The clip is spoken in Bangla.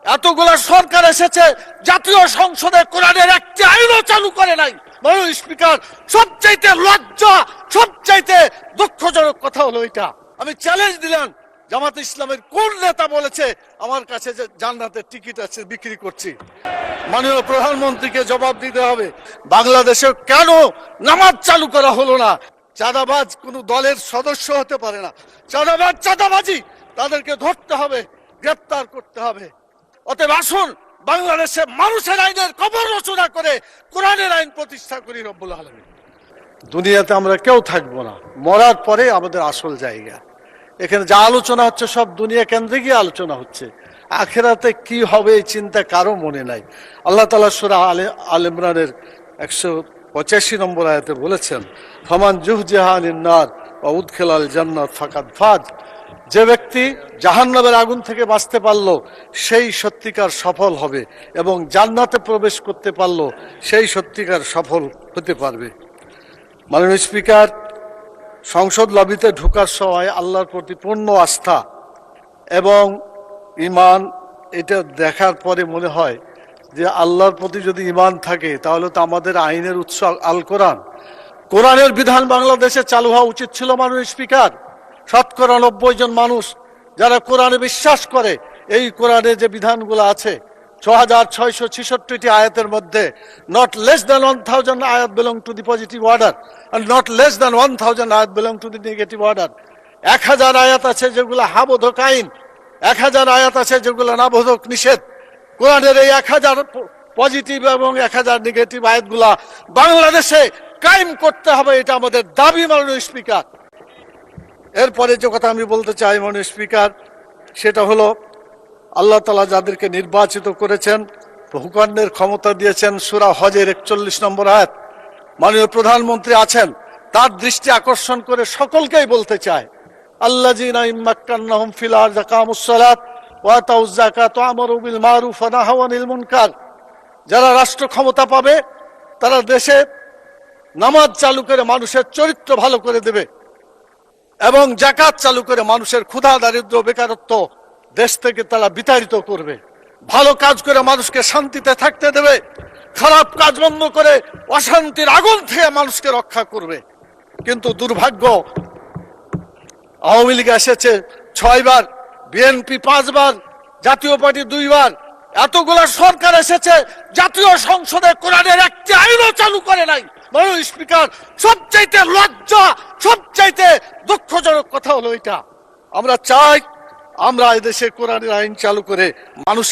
এতগুলা সরকার এসেছে, জাতীয় সংসদে কোরআনের একটি আইনও চালু করে নাই। মাননীয় স্পিকার, সবচাইতে লজ্জা, সবচাইতে দুঃখজনক কথা হলো এটা। আমি চ্যালেঞ্জ দিলাম, জামাত ইসলামের কোন নেতা বলেছে আমার কাছে যে জান্নাতের টিকিট আছে বিক্রি করছি? মাননীয় প্রধানমন্ত্রীকে জবাব দিতে হবে, বাংলাদেশে কেন নামাজ চালু করা হলো না? চাঁদাবাজ কোন দলের সদস্য হতে পারে না। চাঁদাবাজ চাঁদাবাজি, তাদেরকে ধরতে হবে, গ্রেপ্তার করতে হবে। অতএব আসুন বাংলাদেশে মানুষের আইনের কবর রচনা করে কোরআনের আইন প্রতিষ্ঠা করি রব্বুল আলামিন। দুনিয়াতে আমরা কেউ থাকবো না, মরার পরে আমাদের আসল জায়গা। এখানে যা আলোচনা হচ্ছে সব দুনিয়া কেন্দ্রিক আলোচনা হচ্ছে। আখিরাতে কি হবে এই চিন্তা কারো মনে নাই। আল্লাহ তাআলা সূরা আলে ইমরানের 185 নম্বর আয়াতে বলেছেন, ফামান জুহজিহা আনিন নার ওয়া উদখিলাল জান্নাত ফাকাদ ফাজ। যে ব্যক্তি জাহান্নামের আগুন থেকে বাঁচতে পারলো সেই সত্যিকার সফল হবে, এবং জান্নাতে প্রবেশ করতে পারলো সেই সত্যিকার সফল হতে পারবে। মাননীয় স্পিকার, সংসদ লবিতে ঢোকার সময় আল্লাহর প্রতি পূর্ণ আস্থা এবং ঈমান, এটা দেখার পরে মনে হয় যে আল্লাহর প্রতি যদি ঈমান থাকে তাহলে তো আমাদের আইনের উৎস আল কোরআন। কোরআনের বিধান বাংলাদেশে চালু হওয়া উচিত ছিল। মাননীয় স্পিকার, শতকরা 90 জন মানুষ যারা কোরআনে বিশ্বাস করে, এই কোরআনে যে বিধানগুলো আছে 6666টি আয়াতের মধ্যে নট লেস দ্যান 1000 আয়াত belong to the positive order and not less than 1000 আয়াত belong to the negative order. 1000 আয়াত আছে যেগুলো হাবোধক আইন, 1000 আয়াত আছে যেগুলো নাবোধক নিষেধ। কোরআনের এই 1000 পজিটিভ এবং 1000 নেগেটিভ আয়াতগুলা বাংলাদেশে কায়েম করতে হবে, এটা আমাদের দাবি। মাননীয় স্পিকার, এরপরে যে কথা আমি বলতে চাই মাননীয় স্পিকার, সেটা হলো আল্লাহ তাআলা যাদেরকে নির্বাচিত করেছেন, হুকুমের ক্ষমতা দিয়েছেন, সূরা হজের 41 নম্বর আয়াত। মাননীয় প্রধানমন্ত্রী আছেন, তার দৃষ্টি আকর্ষণ করে সকলকেই বলতে চায়, আল্লাযীনা ইম্মাক্কান্নাহুম ফিল আরদি আকামুস সালাত ওয়া আতাউয যাকাত ওয়া আমারু বিল মারুফ ওয়া নাহাউ আনিল মুনকার। যারা রাষ্ট্র ক্ষমতা পাবে তারা দেশে নামাজ চালু করে মানুষের চরিত্র ভালো করে দেবে, এবং যাকাত চালু করে মানুষের ক্ষুধা দারিদ্র্য বেকারত্ব দেশ থেকে তারা বিতাড়িত করবে। ভালো কাজ করে মানুষকে শান্তিতে থাকতে দেবে, খারাপ কাজ বন্ধ করে অশান্তির আগুন থেকে মানুষকে রক্ষা করবে। কিন্তু দুর্ভাগ্য, আওয়ামী লীগ এসেছে 6 বার, বিএনপি 5 বার, জাতীয় পার্টি 2 বার। এতগুলা সরকার এসেছে, জাতীয় সংসদে কোরআনের একটি আইনও চালু করে নাই। মাননীয় স্পিকার, সবচাইতে লজ্জা, সবচাইতে দুঃখজনক কথা হলো এটা। আমরা চাই আমরা এদেশে কোরআনের আইন চালু করে মানুষ